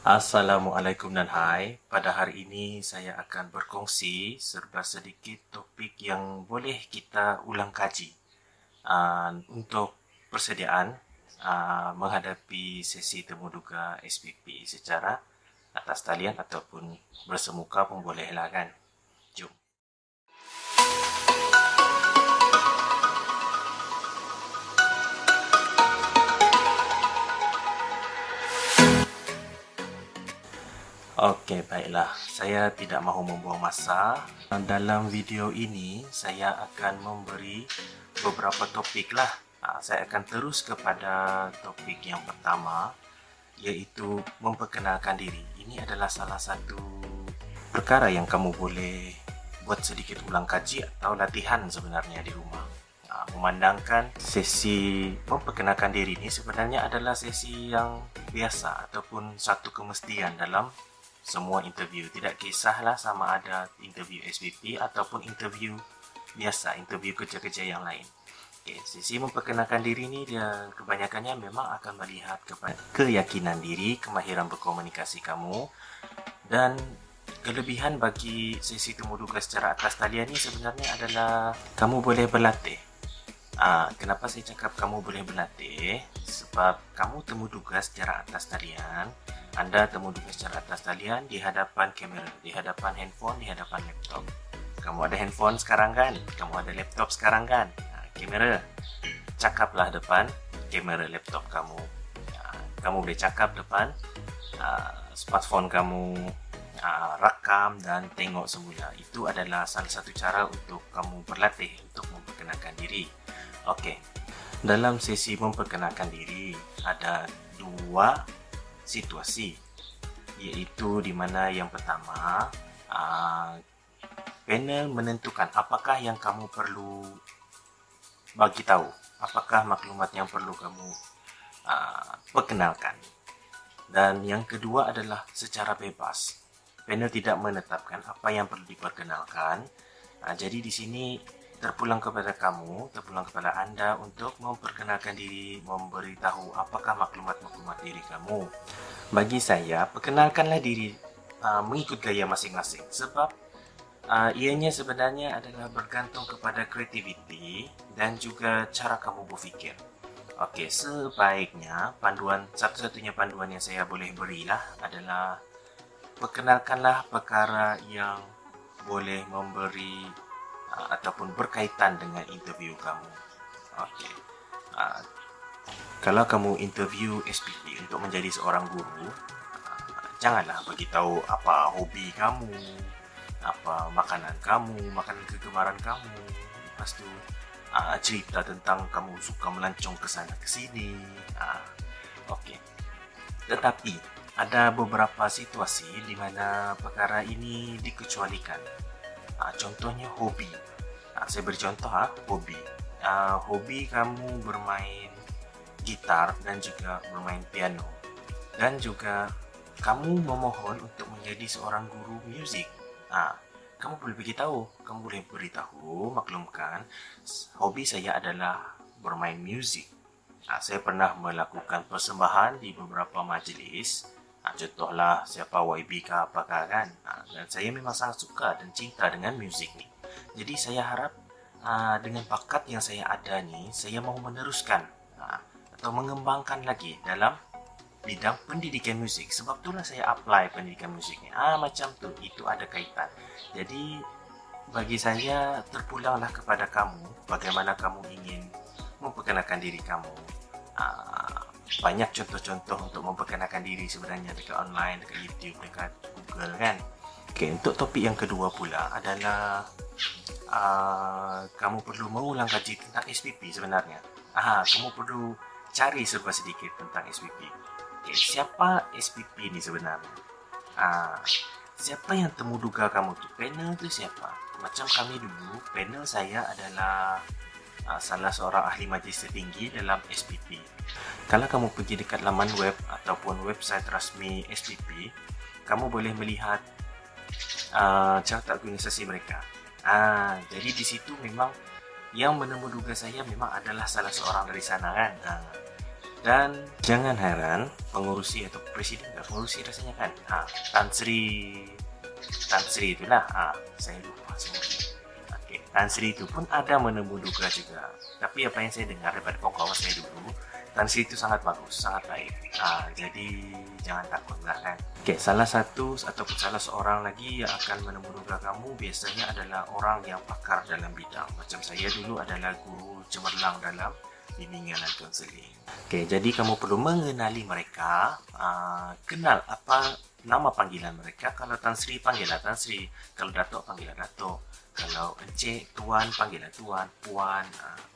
Assalamualaikum dan hai. Pada hari ini saya akan berkongsi serba sedikit topik yang boleh kita ulang kaji untuk persediaan menghadapi sesi temuduga SPP secara atas talian ataupun bersemuka pun bolehlah kan. Jom. Okey, baiklah. Saya tidak mahu membuang masa. Dalam video ini, saya akan memberi beberapa topik lah. Saya akan terus kepada topik yang pertama, iaitu memperkenalkan diri. Ini adalah salah satu perkara yang kamu boleh buat sedikit ulang kaji atau latihan sebenarnya di rumah. Memandangkan sesi memperkenalkan diri ini sebenarnya adalah sesi yang biasa ataupun satu kemestian dalam semua interview. Tidak kisahlah sama ada interview SPP ataupun interview biasa, interview kerja-kerja yang lain. Okay, sesi memperkenalkan diri ni dia kebanyakannya memang akan melihat kepada keyakinan diri, kemahiran berkomunikasi kamu, dan kelebihan bagi sesi temuduga secara atas talian ni sebenarnya adalah kamu boleh berlatih. Kenapa saya cakap kamu boleh berlatih? Sebab kamu temuduga secara atas talian. Anda temuduga secara atas talian di hadapan kamera, di hadapan handphone, di hadapan laptop. Kamu ada handphone sekarang kan? Kamu ada laptop sekarang kan? Kamera, cakaplah depan kamera laptop kamu. Kamu boleh cakap depan smartphone kamu, rakam dan tengok semula. Itu adalah salah satu cara untuk kamu berlatih untuk memperkenalkan diri. Okey, dalam sesi memperkenalkan diri ada dua situasi, iaitu di mana yang pertama panel menentukan apakah yang kamu perlu bagi tahu, apakah maklumat yang perlu kamu perkenalkan. Dan yang kedua adalah secara bebas. Panel tidak menetapkan apa yang perlu diperkenalkan. Jadi di sini terpulang kepada kamu, terpulang kepada anda untuk memperkenalkan diri, memberitahu apakah maklumat-maklumat diri kamu. Bagi saya, perkenalkanlah diri mengikut gaya masing-masing. Sebab ianya sebenarnya adalah bergantung kepada kreativiti dan juga cara kamu berfikir. Okey, sebaiknya satu-satunya panduan yang saya boleh berilah adalah perkenalkanlah perkara yang boleh memberi ataupun berkaitan dengan interview kamu. Okey. Kalau kamu interview SPP untuk menjadi seorang guru, janganlah beritahu apa hobi kamu, apa makanan kamu, makanan kegemaran kamu. Lepas tu cerita tentang kamu suka melancong ke sana ke sini. Okey. Tetapi ada beberapa situasi di mana perkara ini dikecualikan. Contohnya hobi. Saya beri contoh hobi. Hobi kamu bermain gitar dan juga bermain piano. Dan juga kamu memohon untuk menjadi seorang guru muzik. Kamu boleh beritahu, maklumkan, hobi saya adalah bermain muzik. Saya pernah melakukan persembahan di beberapa majlis. Contohlah siapa YB ke apakah kan. Dan saya memang sangat suka dan cinta dengan muzik ni. Jadi saya harap dengan bakat yang saya ada ni, saya mahu meneruskan atau mengembangkan lagi dalam bidang pendidikan muzik. Sebab itulah saya apply pendidikan muzik ni. Macam tu, itu ada kaitan. Jadi bagi saya terpulanglah kepada kamu, bagaimana kamu ingin memperkenalkan diri kamu. Banyak contoh-contoh untuk memperkenalkan diri sebenarnya dekat online, dekat YouTube, dekat Google kan. Okay, untuk topik yang kedua pula adalah kamu perlu mengulang kaji tentang SPP sebenarnya. Kamu perlu cari serba sedikit tentang SPP. Okay, siapa SPP ni sebenarnya? Siapa yang temuduga kamu tu? Panel tu siapa? Macam kami dulu, panel saya adalah salah seorang ahli majlis tertinggi dalam SPP. Kalau kamu pergi dekat laman web ataupun website rasmi SPP, kamu boleh melihat carta organisasi mereka. Jadi di situ memang yang menemuduga saya memang adalah salah seorang dari sana kan. Dan jangan heran pengurusi atau presiden, pengurusi rasanya kan, Tan Sri itulah, saya lupa semua. Oke, Tan Sri itu pun ada menemuduga juga. Tapi apa yang saya dengar daripada kawan-kawan saya dulu, Tan Sri itu sangat bagus, sangat baik. Jadi jangan takutlah kan. Oke, salah satu ataupun salah seorang lagi yang akan menemuduga kamu biasanya adalah orang yang pakar dalam bidang. Macam saya dulu adalah guru cemerlang dalam bimbingan dan konseling. Oke, jadi kamu perlu mengenali mereka, kenal apa nama panggilan mereka. Kalau Tan Sri, panggillah Tan Sri. Kalau Datuk, panggillah Datuk. Kalau Encik, Tuan, panggillah Tuan, Puan.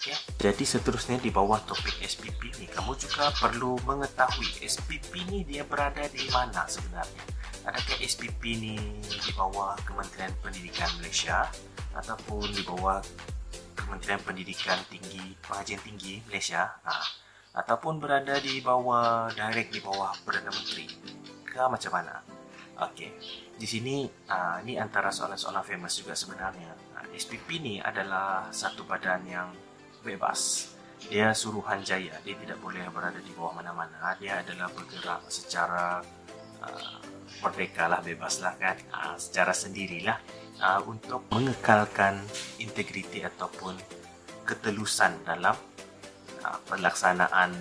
Okay. Jadi seterusnya di bawah topik SPP ni, kamu juga perlu mengetahui SPP ni dia berada di mana sebenarnya. Adakah SPP ni di bawah Kementerian Pendidikan Malaysia ataupun di bawah Kementerian Pendidikan Tinggi, Pengajian Tinggi Malaysia, ataupun berada di bawah, direct di bawah Perdana Menteri ke macam mana? Okey, di sini ni antara soalan-soalan famous juga sebenarnya. SPP ni adalah satu badan yang bebas. Dia suruhanjaya, dia tidak boleh berada di bawah mana-mana. Dia adalah bergerak secara merdeka lah, bebas lah kan, secara sendirilah. Untuk mengekalkan integriti ataupun ketelusan dalam pelaksanaan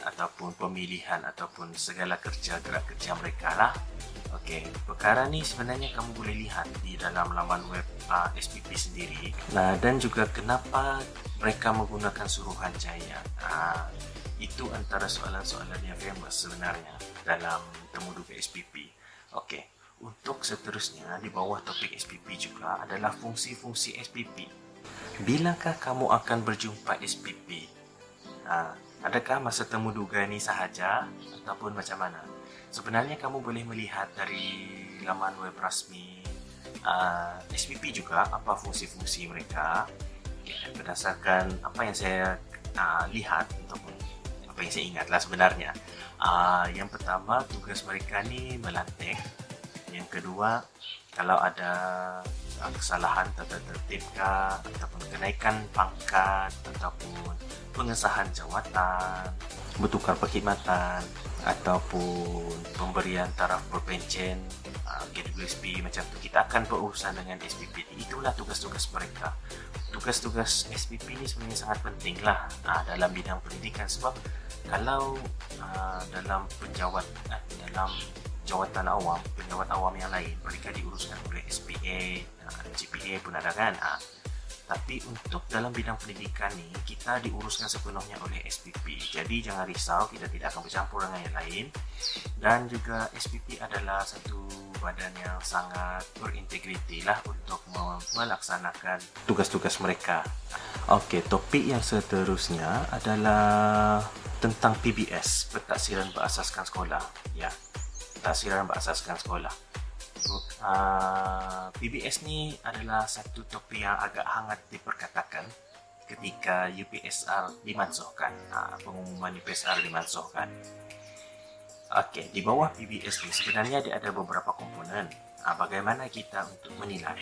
ataupun pemilihan ataupun segala gerak kerja mereka lah. Okey, perkara ni sebenarnya kamu boleh lihat di dalam laman web SPP sendiri. Dan juga kenapa mereka menggunakan suruhanjaya. Itu antara soalan-soalan yang famous sebenarnya dalam temuduga SPP. Okey. Untuk seterusnya di bawah topik SPP juga adalah fungsi-fungsi SPP. Bilakah kamu akan berjumpa SPP? Adakah masa temuduga ni sahaja ataupun macam mana? Sebenarnya kamu boleh melihat dari laman web rasmi SPP juga apa fungsi-fungsi mereka. Berdasarkan apa yang saya lihat ataupun apa yang saya ingatlah sebenarnya. Yang pertama, tugas mereka ni melantik. Yang kedua, kalau ada kesalahan tata tertib ataupun kenaikan pangkat ataupun pengesahan jawatan, bertukar perkhidmatan ataupun pemberian taraf berpencen, KWSP macam tu, kita akan berurusan dengan SPP. Itulah tugas-tugas mereka. Tugas-tugas SPP ni sebenarnya sangat penting lah dalam bidang pendidikan, sebab kalau dalam dalam jawatan awam, penjawat awam yang lain, mereka diuruskan oleh SPA, GPA pun ada kan. Tapi untuk dalam bidang pendidikan ni, kita diuruskan sepenuhnya oleh SPP. Jadi jangan risau, kita tidak akan bercampur dengan yang lain. Dan juga SPP adalah satu badan yang sangat berintegriti lah untuk melaksanakan tugas-tugas mereka. Okey, topik yang seterusnya adalah tentang PBS, Pentaksiran Berasaskan Sekolah. Ya. Pentaksiran Berasaskan Sekolah. PBS ni adalah satu topik yang agak hangat diperkatakan ketika UPSR dimansuhkan, pengumuman UPSR dimansuhkan. Okey, di bawah PBS ni sebenarnya dia ada beberapa komponen. Bagaimana kita untuk menilai?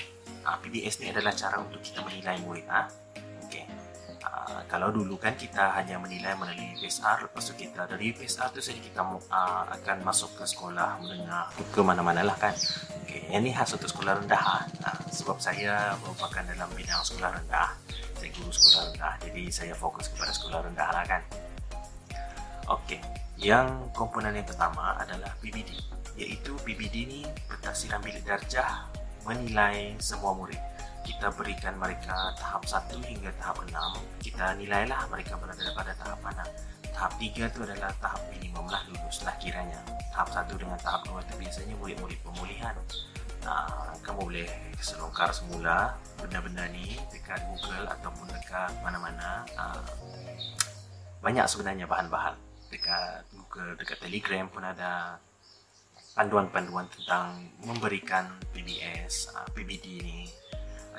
PBS ni adalah cara untuk kita menilai murid. Okey. Kalau dulu kan kita hanya menilai melalui UPSR, lepas tu kita dari UPSR tu saja kita akan masuk ke sekolah menengah, ke mana-mana lah kan. Okay. Yang ni khas untuk sekolah rendah. Sebab saya merupakan dalam bidang sekolah rendah, saya guru sekolah rendah, jadi saya fokus kepada sekolah rendah lah kan. Okey, yang komponen yang pertama adalah PBD, iaitu PBD ni Pentaksiran Bilik Darjah menilai semua murid. Kita berikan mereka tahap 1 hingga tahap 6. Kita nilailah mereka berada pada tahap mana. Tahap 3 tu adalah tahap minimum lah, luluslah kiranya. Tahap 1 dengan tahap 2 tu biasanya murid-murid pemulihan. Kamu boleh selongkar semula benda-benda ni dekat Google ataupun dekat mana-mana. Banyak sebenarnya bahan-bahan dekat Google, dekat Telegram pun ada panduan-panduan tentang memberikan PBS, PBD ni.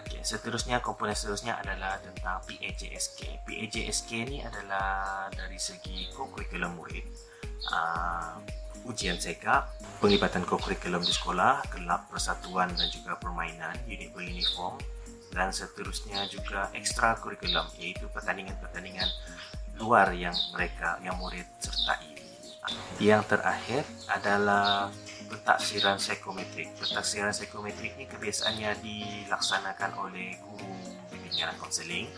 Okay, seterusnya, komponen seterusnya adalah tentang PAJSK. PAJSK ni adalah dari segi kokurikulum murid, ujian sekap, penglibatan kokurikulum di sekolah, kelab persatuan dan juga permainan, unit beruniform, dan seterusnya juga ekstra kurikulum, iaitu pertandingan-pertandingan luar yang murid sertai. Yang terakhir adalah pentafsiran psikometrik. Pentafsiran psikometrik ini kebiasaannya dilaksanakan oleh guru bimbingan konseling,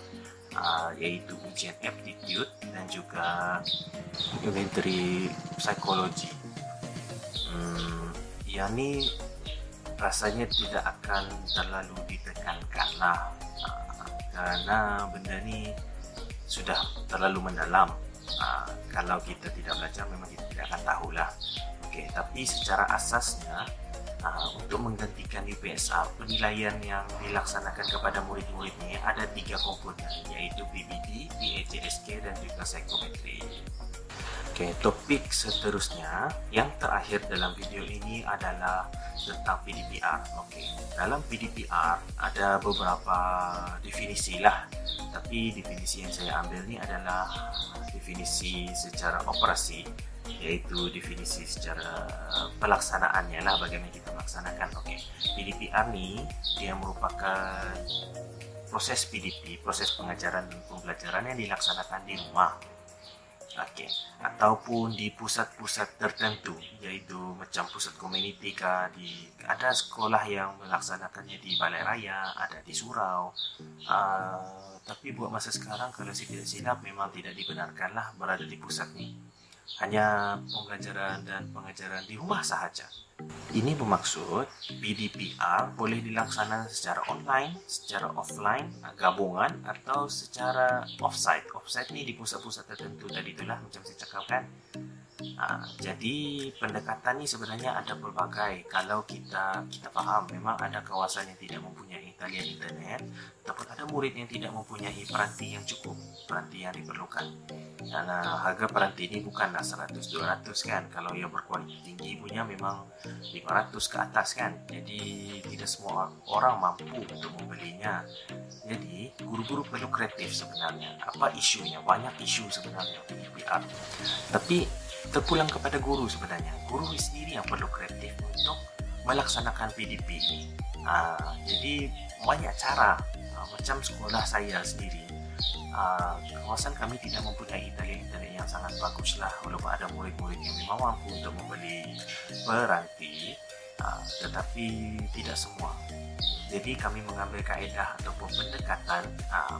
yaitu ujian aptitude dan juga inventory psikologi. Yang ini rasanya tidak akan terlalu ditekankan lah, karena benda ni sudah terlalu mendalam. Kalau kita tidak belajar memang kita tidak akan tahulah. Okey, tapi secara asasnya untuk menggantikan UPSR, penilaian yang dilaksanakan kepada murid-murid ini ada 3 komponen, yaitu PBD, PAJSK dan juga psikometri. Okey, topik seterusnya yang terakhir dalam video ini adalah tentang PDPR. Okey, dalam PDPR ada beberapa definisi lah, tapi definisi yang saya ambil ni adalah definisi secara operasi, yaitu definisi secara pelaksanaannya lah, bagaimana kita melaksanakan. Okey, PDPR ni dia merupakan proses PDP, proses pengajaran dan pembelajaran yang dilaksanakan di rumah. Okey, ataupun di pusat-pusat tertentu, iaitu macam pusat komuniti kah, ada sekolah yang melaksanakannya di Balai Raya, ada di surau. Tapi buat masa sekarang kalau saya tidak silap memang tidak dibenarkanlah berada di pusat ni. Hanya pembelajaran dan pengajaran di rumah sahaja. Ini bermaksud PDPR boleh dilaksanakan secara online, secara offline, gabungan atau secara offsite. Offsite ni di pusat-pusat tertentu tadi itulah macam saya cakapkan. Jadi pendekatan ni sebenarnya ada pelbagai. Kalau kita faham memang ada kawasan yang tidak mempunyai talian internet, ataupun ada murid yang tidak mempunyai peranti yang cukup, peranti yang diperlukan. Dan harga peranti ini bukanlah 100-200 kan. Kalau yang berkualiti tinggi punya memang 500 ke atas kan. Jadi tidak semua orang mampu untuk membelinya. Jadi guru-guru perlu kreatif sebenarnya. Apa isunya? Banyak isu sebenarnya PDPR. Tapi terpulang kepada guru sebenarnya. Guru sendiri yang perlu kreatif untuk melaksanakan PDP ini. Jadi banyak cara. Macam sekolah saya sendiri, kawasan kami tidak mempunyai talian internet yang sangat bagus lah, walaupun ada murid-murid yang memang mampu untuk membeli peranti, tetapi tidak semua. Jadi kami mengambil kaedah ataupun pendekatan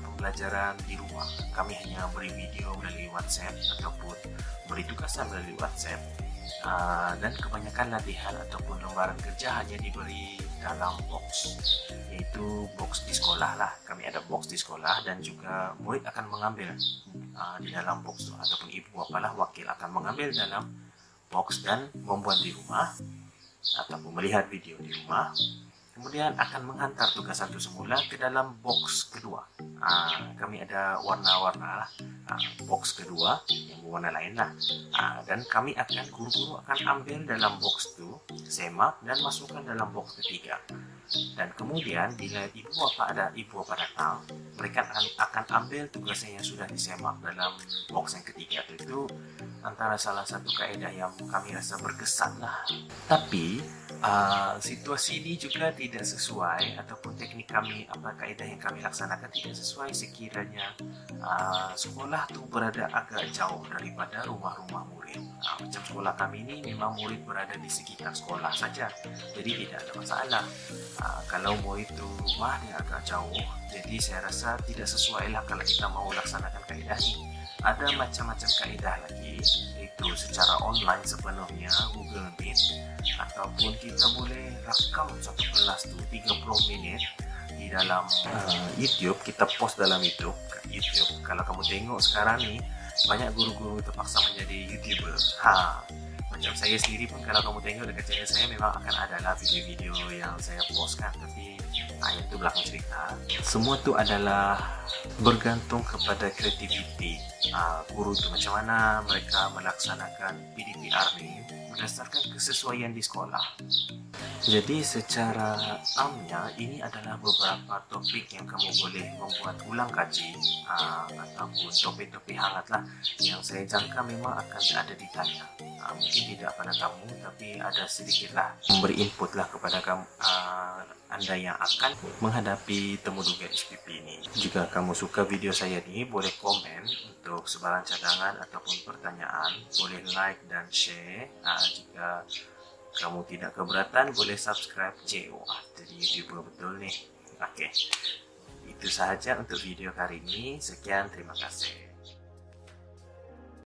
pembelajaran di rumah. Kami hanya beri video melalui WhatsApp ataupun beri tugasan melalui WhatsApp, dan kebanyakan latihan ataupun lembaran kerja hanya diberi dalam box, yaitu box di sekolah lah. Kami ada box di sekolah dan juga murid akan mengambil di dalam box tu, ataupun ibu bapalah wakil akan mengambil dalam box dan membuat di rumah ataupun melihat video di rumah. Kemudian akan menghantar tugasan itu semula ke dalam box kedua. Kami ada warna-warna lah, box kedua yang berwarna lain lah. Dan kami guru-guru akan ambil dalam box itu, semak dan masukkan dalam box ketiga. Dan kemudian bila ibu bapa datang, mereka akan ambil tugasnya yang sudah disemak dalam box yang ketiga itu antara salah satu kaedah yang kami rasa berkesan lah. Tapi situasi ini juga tidak sesuai, ataupun teknik kami, kaedah yang kami laksanakan tidak sesuai sekiranya sekolah tu berada agak jauh daripada rumah-rumah murid. Macam sekolah kami ini memang murid berada di sekitar sekolah saja, jadi tidak ada masalah. Kalau murid tu rumah dia agak jauh, jadi saya rasa tidak sesuai lah kalau kita mau laksanakan kaedah ini. Ada macam-macam kaedah lagi, yaitu secara online sepenuhnya, Google Meet, ataupun kita boleh rakam satu kelas tu 30 minit di dalam YouTube. Kita post dalam YouTube. Kalau kamu tengok sekarang ni, banyak guru-guru terpaksa menjadi YouTuber. Macam saya sendiri pun kalau kamu tengok dekat channel saya memang akan adalah video-video yang saya postkan, tapi itu belakang cerita. Semua tu adalah bergantung kepada kreativiti guru tu, macam mana mereka melaksanakan PDPR ni berdasarkan kesesuaian di sekolah. Jadi secara amnya ini adalah beberapa topik yang kamu boleh membuat ulang kaji, ataupun topik-topik hangat lah yang saya jangka memang akan ada ditanya. Mungkin tidak pada kamu, tapi ada sedikitlah memberi input lah kepada kamu, Anda yang akan menghadapi temu duga SPP ini. Jika kamu suka video saya ini, boleh komen untuk sebarang cadangan ataupun pertanyaan, boleh like dan share. Jika kamu tidak keberatan, boleh subscribe. Jadi YouTuber betul nih. Oke, itu sahaja untuk video kali ini. Sekian, terima kasih.